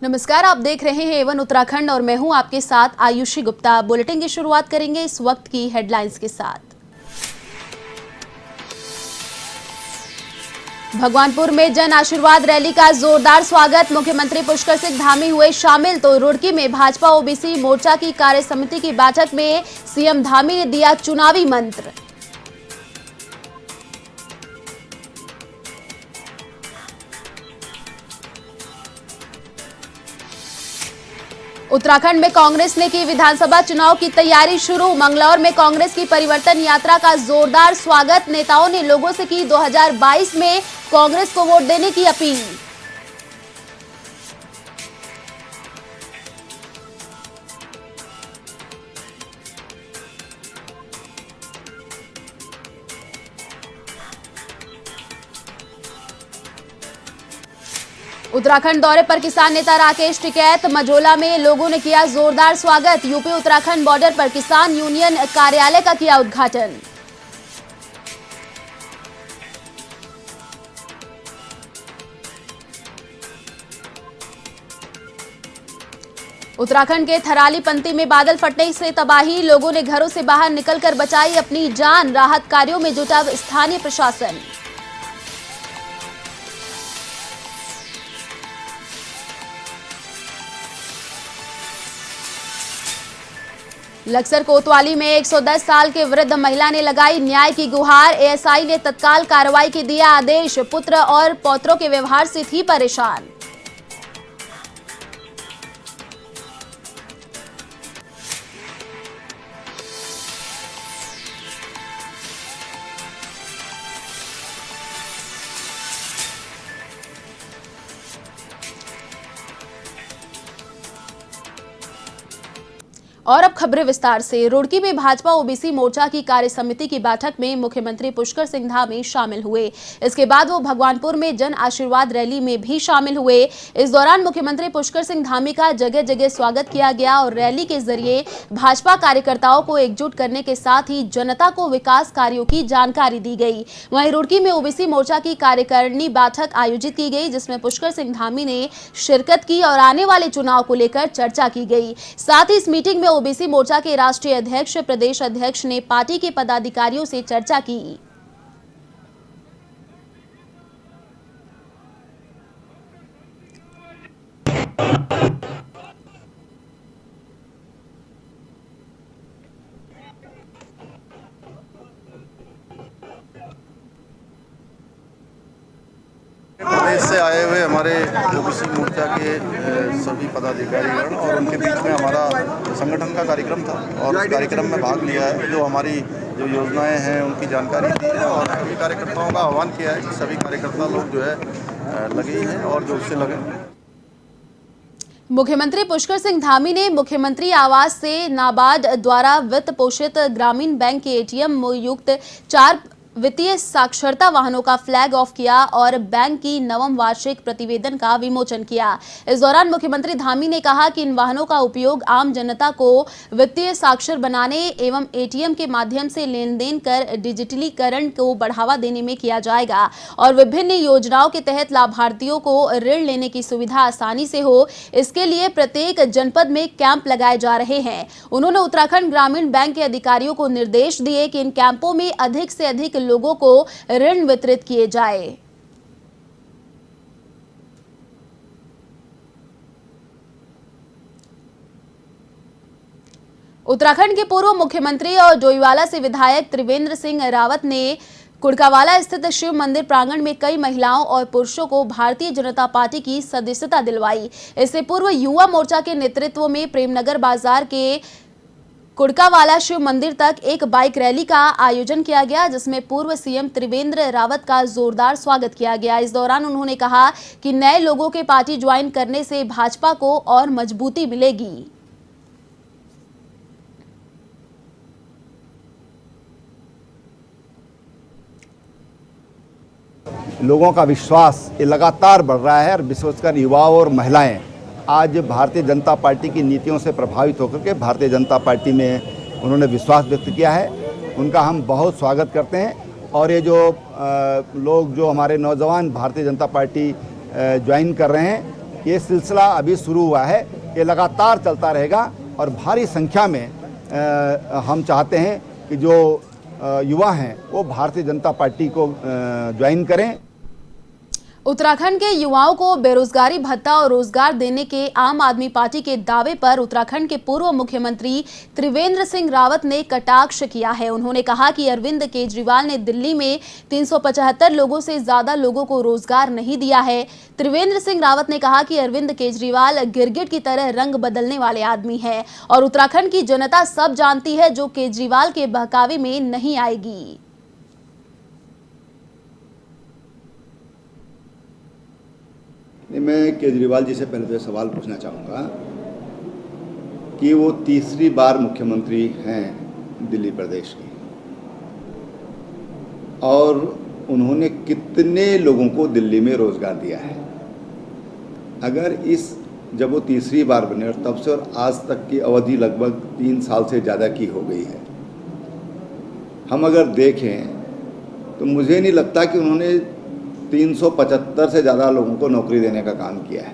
नमस्कार, आप देख रहे हैं एवन उत्तराखंड और मैं हूं आपके साथ आयुषी गुप्ता। बुलेटिन की शुरुआत करेंगे इस वक्त की हेडलाइंस के साथ। भगवानपुर में जन आशीर्वाद रैली का जोरदार स्वागत, मुख्यमंत्री पुष्कर सिंह धामी हुए शामिल। तो रुड़की में भाजपा ओबीसी मोर्चा की कार्य समिति की बैठक में सीएम धामी ने दिया चुनावी मंत्र। उत्तराखंड में कांग्रेस ने की विधानसभा चुनाव की तैयारी शुरू, मंगलौर में कांग्रेस की परिवर्तन यात्रा का जोरदार स्वागत, नेताओं ने लोगों से की 2022 में कांग्रेस को वोट देने की अपील। उत्तराखंड दौरे पर किसान नेता राकेश टिकैत, मझोला में लोगों ने किया जोरदार स्वागत, यूपी उत्तराखंड बॉर्डर पर किसान यूनियन कार्यालय का किया उद्घाटन। उत्तराखंड के थराली पंती में बादल फटने से तबाही, लोगों ने घरों से बाहर निकलकर बचाई अपनी जान, राहत कार्यों में जुटा स्थानीय प्रशासन। लक्सर कोतवाली में 110 साल के वृद्ध महिला ने लगाई न्याय की गुहार, एएसआई ने तत्काल कार्रवाई की दिया आदेश, पुत्र और पौत्रों के व्यवहार से थी परेशान। और अब खबरें विस्तार से। रुड़की में भाजपा ओबीसी मोर्चा की कार्य समिति की बैठक में मुख्यमंत्री पुष्कर सिंह धामी शामिल हुए। इसके बाद वो भगवानपुर में जन आशीर्वाद रैली में भी शामिल हुए। इस दौरान मुख्यमंत्री पुष्कर सिंह धामी का जगह जगह स्वागत किया गया और रैली के जरिए भाजपा कार्यकर्ताओं को एकजुट करने के साथ ही जनता को विकास कार्यों की जानकारी दी गई। वहीं रुड़की में ओबीसी मोर्चा की कार्यकारिणी बैठक आयोजित की गई, जिसमें पुष्कर सिंह धामी ने शिरकत की और आने वाले चुनाव को लेकर चर्चा की गई। साथ ही इस मीटिंग में ओबीसी मोर्चा के राष्ट्रीय अध्यक्ष, प्रदेश अध्यक्ष ने पार्टी के पदाधिकारियों से चर्चा की। प्रदेश से आए हुए हमारे ओबीसी मोर्चा के सभी पदाधिकारीगण और उनके बीच में हमारा संगठन का कार्यक्रम था और उस कार्यक्रम में भाग लिया है। जो हमारी जो योजनाएं हैं उनकी जानकारी दी है और सभी कार्यकर्ताओं का आह्वान किया है कि सभी कार्यकर्ता लोग जो है लगे ही हैं और जो उससे लगे। मुख्यमंत्री पुष्कर सिंह धामी ने मुख्यमंत्री आवास से नाबार्ड द्वारा वित्त पोषित ग्रामीण बैंक के एटीएम युक्त 4 वित्तीय साक्षरता वाहनों का फ्लैग ऑफ किया और बैंक की नवम वार्षिक प्रतिवेदन का विमोचन किया। इस दौरान मुख्यमंत्री धामी ने कहा कि इन वाहनों का उपयोग आम जनता को वित्तीय साक्षर बनाने एवं एटीएम के माध्यम से लेन देन कर डिजिटलीकरण को बढ़ावा देने में किया जाएगा और विभिन्न योजनाओं के तहत लाभार्थियों को ऋण लेने की सुविधा आसानी से हो, इसके लिए प्रत्येक जनपद में कैंप लगाए जा रहे हैं। उन्होंने उत्तराखंड ग्रामीण बैंक के अधिकारियों को निर्देश दिए कि इन कैंपों में अधिक से अधिक लोगों को ऋण वितरित किए जाए। उत्तराखंड के पूर्व मुख्यमंत्री और डोईवाला से विधायक त्रिवेंद्र सिंह रावत ने कुड़कावाला स्थित शिव मंदिर प्रांगण में कई महिलाओं और पुरुषों को भारतीय जनता पार्टी की सदस्यता दिलवाई। इससे पूर्व युवा मोर्चा के नेतृत्व में प्रेमनगर बाजार के कुड़कावाला शिव मंदिर तक एक बाइक रैली का आयोजन किया गया, जिसमें पूर्व सीएम त्रिवेंद्र रावत का जोरदार स्वागत किया गया। इस दौरान उन्होंने कहा कि नए लोगों के पार्टी ज्वाइन करने से भाजपा को और मजबूती मिलेगी। लोगों का विश्वास ये लगातार बढ़ रहा है और विशेषकर युवाओं और महिलाएं आज भारतीय जनता पार्टी की नीतियों से प्रभावित होकर के भारतीय जनता पार्टी में उन्होंने विश्वास व्यक्त किया है। उनका हम बहुत स्वागत करते हैं और ये जो लोग जो हमारे नौजवान भारतीय जनता पार्टी ज्वाइन कर रहे हैं ये सिलसिला अभी शुरू हुआ है, ये लगातार चलता रहेगा और भारी संख्या में हम चाहते हैं कि जो युवा हैं वो भारतीय जनता पार्टी को ज्वाइन करें। उत्तराखंड के युवाओं को बेरोजगारी भत्ता और रोजगार देने के आम आदमी पार्टी के दावे पर उत्तराखंड के पूर्व मुख्यमंत्री त्रिवेंद्र सिंह रावत ने कटाक्ष किया है। उन्होंने कहा कि अरविंद केजरीवाल ने दिल्ली में 375 लोगों से ज्यादा लोगों को रोजगार नहीं दिया है। त्रिवेंद्र सिंह रावत ने कहा कि अरविंद केजरीवाल गिरगिट की तरह रंग बदलने वाले आदमी है और उत्तराखंड की जनता सब जानती है, जो केजरीवाल के बहकावे में नहीं आएगी। मैं केजरीवाल जी से पहले तो सवाल पूछना चाहूँगा कि वो तीसरी बार मुख्यमंत्री हैं दिल्ली प्रदेश के और उन्होंने कितने लोगों को दिल्ली में रोजगार दिया है। अगर जब वो तीसरी बार बने और तब से और आज तक की अवधि लगभग 3 साल से ज़्यादा की हो गई है, हम अगर देखें तो मुझे नहीं लगता कि उन्होंने 375 से ज़्यादा लोगों को नौकरी देने का काम किया है।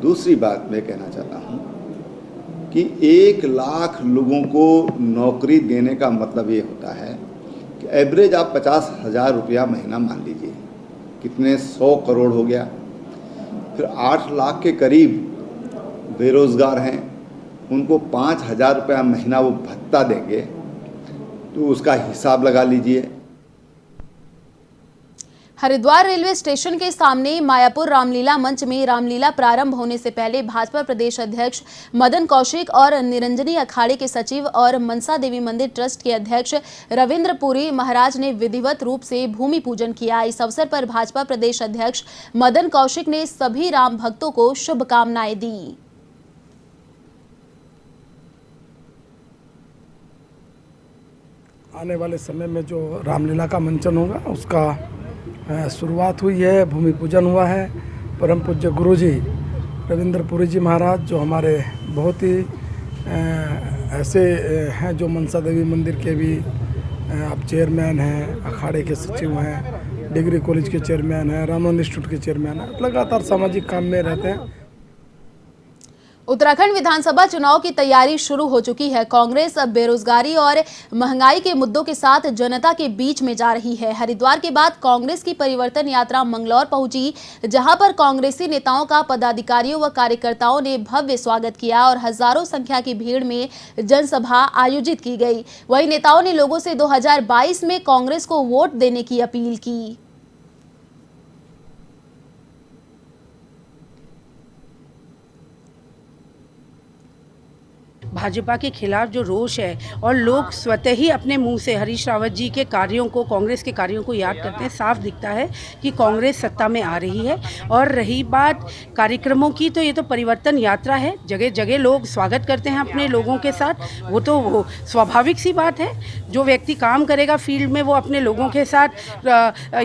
दूसरी बात मैं कहना चाहता हूँ कि 1 लाख लोगों को नौकरी देने का मतलब ये होता है कि एवरेज आप 50,000 रुपया महीना मान लीजिए, कितने 100 करोड़ हो गया। फिर 8 लाख के करीब बेरोज़गार हैं, उनको 5,000 रुपया महीना वो भत्ता देंगे, तो उसका हिसाब लगा लीजिए। हरिद्वार रेलवे स्टेशन के सामने मायापुर रामलीला मंच में रामलीला प्रारंभ होने से पहले भाजपा प्रदेश अध्यक्ष मदन कौशिक और निरंजनी अखाड़े के सचिव और मनसा देवी मंदिर ट्रस्ट के अध्यक्ष रविंद्र पुरी महाराज ने विधिवत रूप से भूमि पूजन किया। इस अवसर पर भाजपा प्रदेश अध्यक्ष मदन कौशिक ने सभी राम भक्तों को शुभकामनाएं दी। आने वाले समय में जो रामलीला का मंचन होगा उसका शुरुआत हुई है, भूमि पूजन हुआ है। परम पूज्य गुरुजी रविंद्र पुरी जी महाराज, जो हमारे बहुत ही ऐसे हैं जो मनसा देवी मंदिर के भी अब चेयरमैन हैं, अखाड़े के सचिव हैं, डिग्री कॉलेज के चेयरमैन हैं, रामानंद इंस्टीट्यूट के चेयरमैन हैं, लगातार सामाजिक काम में रहते हैं। उत्तराखंड विधानसभा चुनाव की तैयारी शुरू हो चुकी है। कांग्रेस अब बेरोजगारी और महंगाई के मुद्दों के साथ जनता के बीच में जा रही है। हरिद्वार के बाद कांग्रेस की परिवर्तन यात्रा मंगलौर पहुंची, जहां पर कांग्रेसी नेताओं का पदाधिकारियों व कार्यकर्ताओं ने भव्य स्वागत किया और हजारों संख्या की भीड़ में जनसभा आयोजित की गई। वहीं नेताओं ने लोगों से 2022 में कांग्रेस को वोट देने की अपील की। भाजपा के खिलाफ जो रोष है और लोग स्वतः ही अपने मुंह से हरीश रावत जी के कार्यों को, कांग्रेस के कार्यों को याद करते हैं, साफ दिखता है कि कांग्रेस सत्ता में आ रही है। और रही बात कार्यक्रमों की, तो ये तो परिवर्तन यात्रा है, जगह जगह लोग स्वागत करते हैं अपने लोगों के साथ। वो तो स्वाभाविक सी बात है, जो व्यक्ति काम करेगा फील्ड में वो अपने लोगों के साथ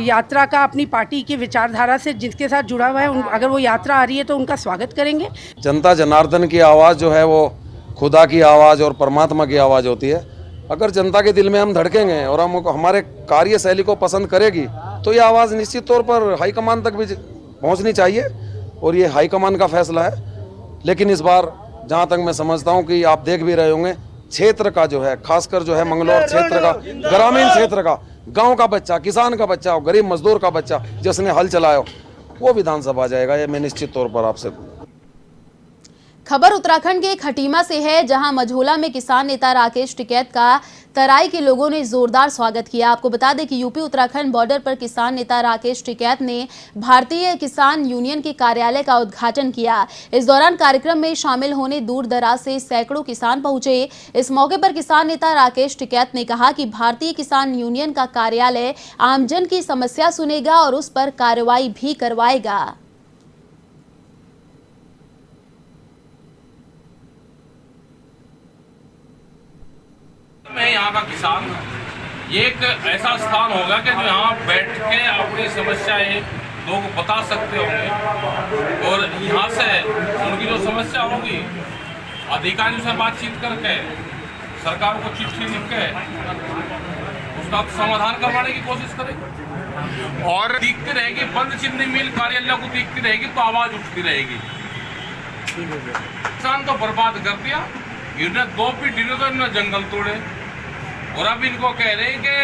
यात्रा का, अपनी पार्टी की विचारधारा से जिसके साथ जुड़ा हुआ है, अगर वो यात्रा आ रही है तो उनका स्वागत करेंगे। जनता जनार्दन की आवाज़ जो है वो खुदा की आवाज़ और परमात्मा की आवाज़ होती है। अगर जनता के दिल में हम धड़केंगे और हम हमारे कार्यशैली को पसंद करेगी तो ये आवाज़ निश्चित तौर पर हाईकमान तक भी पहुंचनी चाहिए और ये हाईकमान का फैसला है। लेकिन इस बार जहां तक मैं समझता हूं कि आप देख भी रहे होंगे, क्षेत्र का जो है, खासकर जो है मंगलौर क्षेत्र का, ग्रामीण क्षेत्र का, गाँव का बच्चा, किसान का बच्चा और गरीब मजदूर का बच्चा जिसने हल चलाया वो विधानसभा जाएगा, ये मैं निश्चित तौर पर आपसे। खबर उत्तराखंड के खटीमा से है, जहां मझोला में किसान नेता राकेश टिकैत का तराई के लोगों ने जोरदार स्वागत किया। आपको बता दें कि यूपी उत्तराखंड बॉर्डर पर किसान नेता राकेश टिकैत ने भारतीय किसान यूनियन के कार्यालय का उद्घाटन किया। इस दौरान कार्यक्रम में शामिल होने दूर दराज से सैकड़ों किसान पहुंचे। इस मौके पर किसान नेता राकेश टिकैत ने कहा कि भारतीय किसान यूनियन का कार्यालय आमजन की समस्या सुनेगा और उस पर कार्रवाई भी करवाएगा। मैं यहाँ का किसान, ये एक ऐसा स्थान होगा कि जो यहाँ बैठ के अपनी समस्याएं लोग बता सकते होंगे और यहाँ से उनकी जो समस्या होगी अधिकारियों से बातचीत करके, सरकार को चिट्ठी लिख के उसका समाधान करवाने की कोशिश करेंगे। और दिखती रहेगी, बंद चीनी मिल कार्यालय को दिखती रहेगी तो आवाज उठती रहेगी। किसान तो बर्बाद कर दिया इन्हें, 2 फीट इन्हें तो इन्हें जंगल तोड़े, और अब इनको कह रहे हैं कि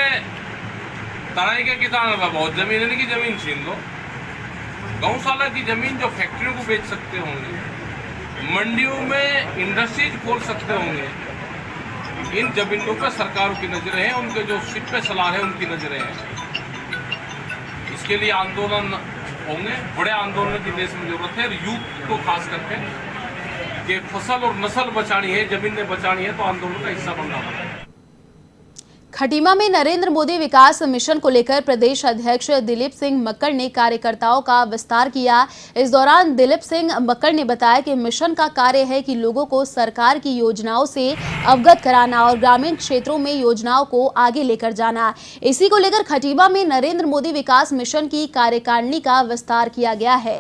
तराई के किसानों का बहुत जमीन है, इनकी जमीन छीन लो। गौशाला की जमीन जो फैक्ट्रियों को बेच सकते होंगे, मंडियों में इंडस्ट्रीज खोल सकते होंगे, इन जमीनों पर सरकारों की नजरें हैं, उनके जो सिर पे सलाह है उनकी नजरें हैं। इसके लिए आंदोलन होंगे, बड़े आंदोलन की देश में जरूरत है, यूथ को खास करके कि फसल और नस्ल बचानी है, जमीनें बचानी है, तो आंदोलन का हिस्सा बनना है। खटीमा में नरेंद्र मोदी विकास मिशन को लेकर प्रदेश अध्यक्ष दिलीप सिंह मक्कड़ ने कार्यकर्ताओं का विस्तार किया। इस दौरान दिलीप सिंह मक्कड़ ने बताया कि मिशन का कार्य है कि लोगों को सरकार की योजनाओं से अवगत कराना और ग्रामीण क्षेत्रों में योजनाओं को आगे लेकर जाना। इसी को लेकर खटीमा में नरेंद्र मोदी विकास मिशन की कार्यकारिणी का विस्तार किया गया है।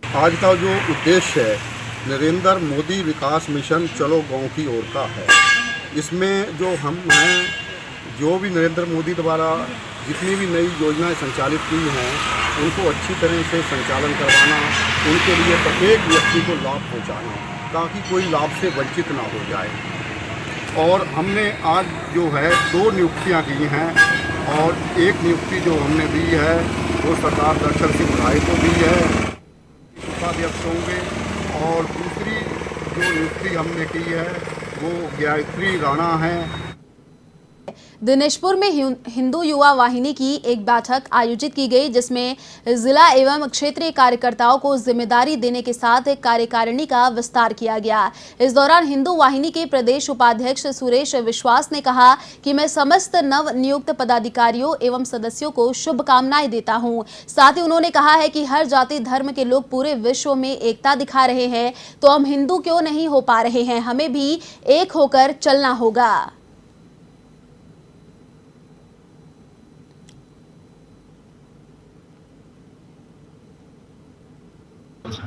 आज का जो उद्देश्य है नरेंद्र मोदी विकास मिशन चलो गांव की ओर का है। इसमें जो हम हैं, जो भी नरेंद्र मोदी द्वारा जितनी भी नई योजनाएं संचालित की हैं उनको अच्छी तरह से संचालन करवाना, उनके लिए प्रत्येक व्यक्ति को लाभ पहुंचाना ताकि कोई लाभ से वंचित ना हो जाए। और हमने आज जो है 2 नियुक्तियां की हैं और एक नियुक्ति जो हमने दी है वो सरदार दर्शन सिंह राय को दी है, उपाध्यक्ष होंगे, और दूसरी जो नियुक्ति हमने की है वो गायत्री राणा है। दिनेशपुर में हिंदू युवा वाहिनी की एक बैठक आयोजित की गई, जिसमें जिला एवं क्षेत्रीय कार्यकर्ताओं को जिम्मेदारी देने के साथ कार्यकारिणी का विस्तार किया गया। इस दौरान हिंदू वाहिनी के प्रदेश उपाध्यक्ष सुरेश विश्वास ने कहा कि मैं समस्त नव नियुक्त पदाधिकारियों एवं सदस्यों को शुभकामनाएं देता हूं। साथ ही उन्होंने कहा है कि हर जाति धर्म के लोग पूरे विश्व में एकता दिखा रहे हैं, तो हम हिंदू क्यों नहीं हो पा रहे हैं, हमें भी एक होकर चलना होगा।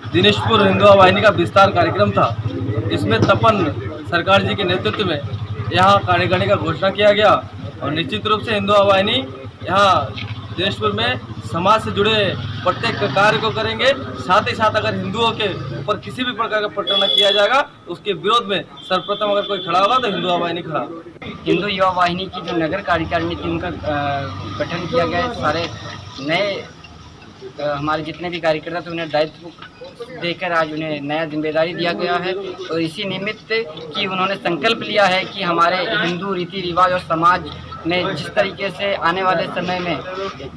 दिनेशपुर हिंदू वाहिनी का विस्तार कार्यक्रम था। इसमें तपन सरकार जी के नेतृत्व में यहाँ कार्यकारिणी का घोषणा किया गया और निश्चित रूप से हिंदू वाहिनी यहाँ दिनेशपुर में समाज से जुड़े प्रत्येक कार्य को करेंगे। साथ ही साथ अगर हिंदुओं के ऊपर किसी भी प्रकार का प्रताड़ना किया जाएगा तो उसके विरोध में सर्वप्रथम अगर कोई खड़ा होगा तो हिंदू वाहिनी खड़ा। हिंदू युवा वाहिनी की जो नगर कार्यकारिणी थी उनका गठन किया गया है। सारे नए हमारे जितने भी कार्यकर्ता थे उन्हें दायित्व देकर आज उन्हें नया जिम्मेदारी दिया गया है और इसी निमित्त कि उन्होंने संकल्प लिया है कि हमारे हिंदू रीति रिवाज और समाज में जिस तरीके से आने वाले समय में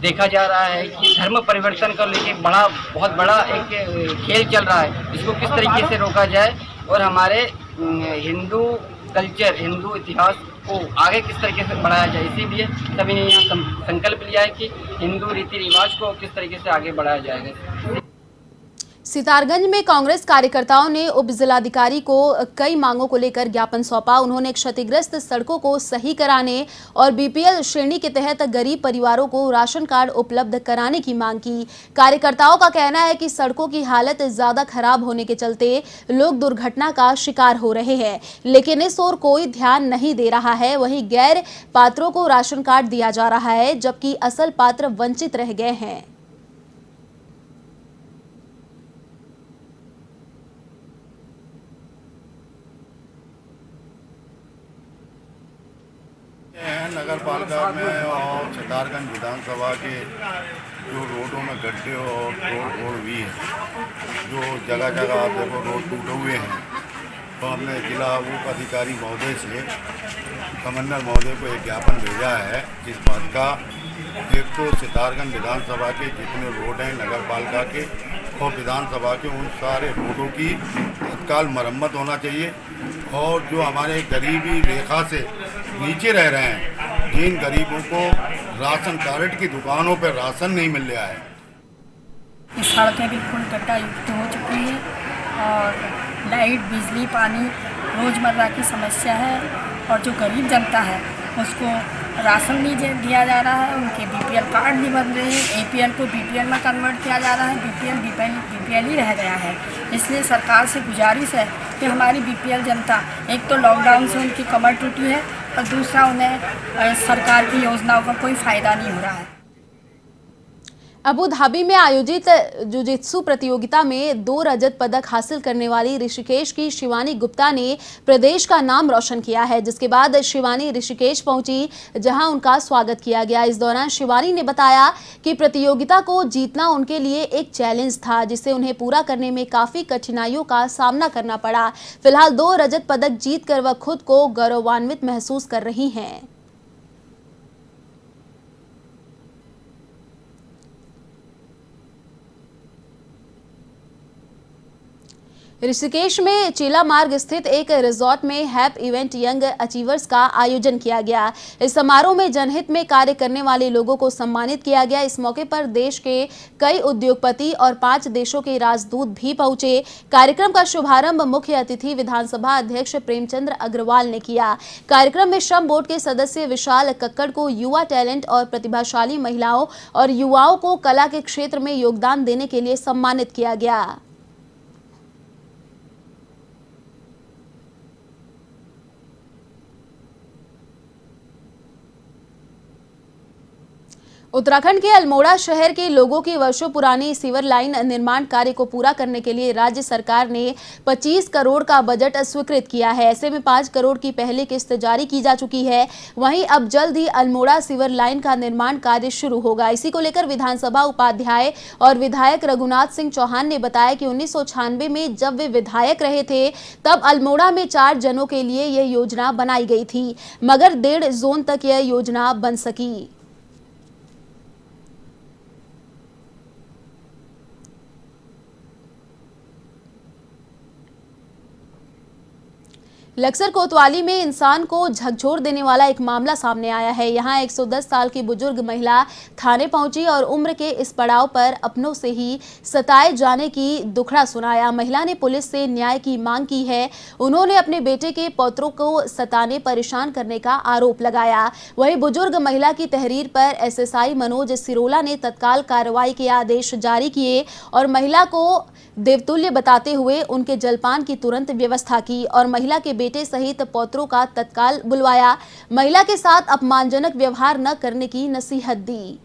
देखा जा रहा है कि धर्म परिवर्तन को लेकर बहुत बड़ा एक खेल चल रहा है, इसको किस तरीके से रोका जाए और हमारे हिंदू कल्चर, हिंदू इतिहास को आगे किस तरीके से बढ़ाया जाए। इसीलिए सभी ने यहाँ संकल्प लिया है कि हिंदू रीति रिवाज को किस तरीके से आगे बढ़ाया जाएगा। सितारगंज में कांग्रेस कार्यकर्ताओं ने उप जिलाधिकारी को कई मांगों को लेकर ज्ञापन सौंपा। उन्होंने क्षतिग्रस्त सड़कों को सही कराने और बीपीएल श्रेणी के तहत गरीब परिवारों को राशन कार्ड उपलब्ध कराने की मांग की। कार्यकर्ताओं का कहना है कि सड़कों की हालत ज्यादा खराब होने के चलते लोग दुर्घटना का शिकार हो रहे हैं, लेकिन इस ओर कोई ध्यान नहीं दे रहा है। वहीं गैर पात्रों को राशन कार्ड दिया जा रहा है, जबकि असल पात्र वंचित रह गए हैं। नगर पालिका में और सितारगंज विधानसभा के जो रोडों में गड्ढे और रोड हुई है, जो जगह जगह देखो रोड टूटे हुए हैं, तो हमने जिला उप अधिकारी महोदय से कमिश्नर महोदय को एक ज्ञापन भेजा है इस बात का। एक तो सितारगंज विधानसभा के जितने रोड हैं नगर पालिका के और विधानसभा के, उन सारे रोडों की तत्काल मरम्मत होना चाहिए। और जो हमारे गरीबी रेखा से नीचे रह रहे हैं, जिन गरीबों को राशन कार्ड की दुकानों पर राशन नहीं मिल रहा है, ये सड़कें बिल्कुल गड्ढा युक्त हो चुकी है और लाइट, बिजली, पानी रोज़मर्रा की समस्या है और जो गरीब जनता है उसको राशन भी दिया जा रहा है, उनके बीपीएल कार्ड भी बन रहे हैं, एपीएल को बीपीएल में कन्वर्ट किया जा रहा है, बीपीएल ही रह गया है। इसलिए सरकार से गुजारिश है कि हमारी बीपीएल जनता, एक तो लॉकडाउन से उनकी कमर टूटी है और दूसरा उन्हें सरकार की योजनाओं का कोई फ़ायदा नहीं हो रहा है। अबू धाबी में आयोजित जुजित्सु प्रतियोगिता में 2 रजत पदक हासिल करने वाली ऋषिकेश की शिवानी गुप्ता ने प्रदेश का नाम रोशन किया है, जिसके बाद शिवानी ऋषिकेश पहुंची, जहां उनका स्वागत किया गया। इस दौरान शिवानी ने बताया कि प्रतियोगिता को जीतना उनके लिए एक चैलेंज था, जिसे उन्हें पूरा करने में काफी कठिनाइयों का सामना करना पड़ा। फिलहाल 2 रजत पदक जीतकर वह खुद को गौरवान्वित महसूस कर रही हैं। ऋषिकेश में चीला मार्ग स्थित एक रिजॉर्ट में हैप इवेंट यंग अचीवर्स का आयोजन किया गया। इस समारोह में जनहित में कार्य करने वाले लोगों को सम्मानित किया गया। इस मौके पर देश के कई उद्योगपति और 5 देशों के राजदूत भी पहुंचे। कार्यक्रम का शुभारंभ मुख्य अतिथि विधानसभा अध्यक्ष प्रेमचंद्र अग्रवाल ने किया। कार्यक्रम में श्रम बोर्ड के सदस्य विशाल कक्कड़ को युवा टैलेंट और प्रतिभाशाली महिलाओं और युवाओं को कला के क्षेत्र में योगदान देने के लिए सम्मानित किया गया। उत्तराखंड के अल्मोड़ा शहर के लोगों की वर्षों पुरानी सीवर लाइन निर्माण कार्य को पूरा करने के लिए राज्य सरकार ने 25 करोड़ का बजट स्वीकृत किया है। ऐसे में 5 करोड़ की पहली किस्त जारी की जा चुकी है। वहीं अब जल्द ही अल्मोड़ा सीवर लाइन का निर्माण कार्य शुरू होगा। इसी को लेकर विधानसभा उपाध्याय और विधायक रघुनाथ सिंह चौहान ने बताया कि 1996 में जब वे विधायक रहे थे, तब अल्मोड़ा में 4 जनों के लिए यह योजना बनाई गई थी, मगर 1.5 जोन तक यह योजना बन सकी। लक्सर कोतवाली में इंसान को झकझोर देने वाला एक मामला सामने आया है। यहां 110 साल की बुजुर्ग महिला थाने पहुंची और उम्र के इस पड़ाव पर अपनों से ही सताए जाने की दुखड़ा सुनाया। महिला ने पुलिस से न्याय की मांग की है। उन्होंने अपने बेटे के पौत्रों को सताने, परेशान करने का आरोप लगाया। वहीं बुजुर्ग महिला की तहरीर पर एसएसआई मनोज सिरोला ने तत्काल कार्रवाई के आदेश जारी किए और महिला को देवतुल्य बताते हुए उनके जलपान की तुरंत व्यवस्था की और महिला के बेटे सहित पौत्रों का तत्काल बुलवाया। महिला के साथ अपमानजनक व्यवहार न करने की नसीहत दी।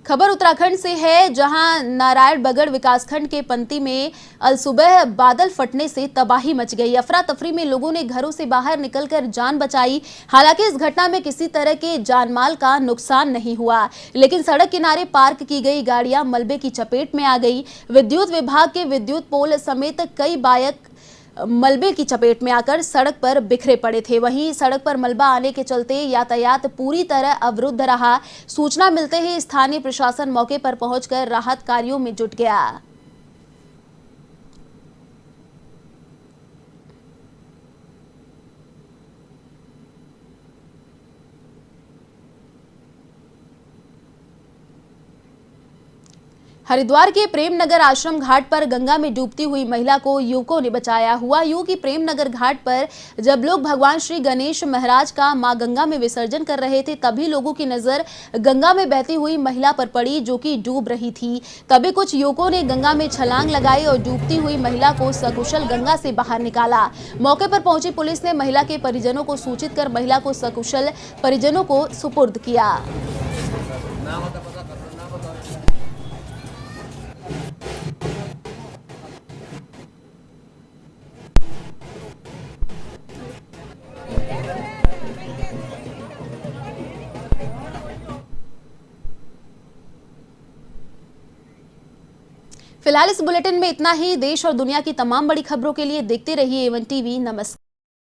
खबर उत्तराखंड से है, जहां नारायणबगड़ विकासखंड के पंती में अलसुबह बादल फटने से तबाही मच गई। अफरा तफरी में लोगों ने घरों से बाहर निकलकर जान बचाई। हालांकि इस घटना में किसी तरह के जानमाल का नुकसान नहीं हुआ, लेकिन सड़क किनारे पार्क की गई गाड़ियां मलबे की चपेट में आ गई। विद्युत विभाग के विद्युत पोल समेत कई बाइक मलबे की चपेट में आकर सड़क पर बिखरे पड़े थे। वहीं सड़क पर मलबा आने के चलते यातायात पूरी तरह अवरुद्ध रहा। सूचना मिलते ही स्थानीय प्रशासन मौके पर पहुंचकर राहत कार्यों में जुट गया। हरिद्वार के प्रेमनगर आश्रम घाट पर गंगा में डूबती हुई महिला को युवकों ने बचाया। हुआ यूं कि प्रेमनगर घाट पर जब लोग भगवान श्री गणेश महाराज का मां गंगा में विसर्जन कर रहे थे, तभी लोगों की नजर गंगा में बहती हुई महिला पर पड़ी, जो कि डूब रही थी। तभी कुछ युवकों ने गंगा में छलांग लगाई और डूबती हुई महिला को सकुशल गंगा से बाहर निकाला। मौके पर पहुंची पुलिस ने महिला के परिजनों को सूचित कर महिला को सकुशल परिजनों को सुपुर्द किया। फिलहाल इस बुलेटिन में इतना ही। देश और दुनिया की तमाम बड़ी खबरों के लिए देखते रहिए A1 TV। नमस्कार।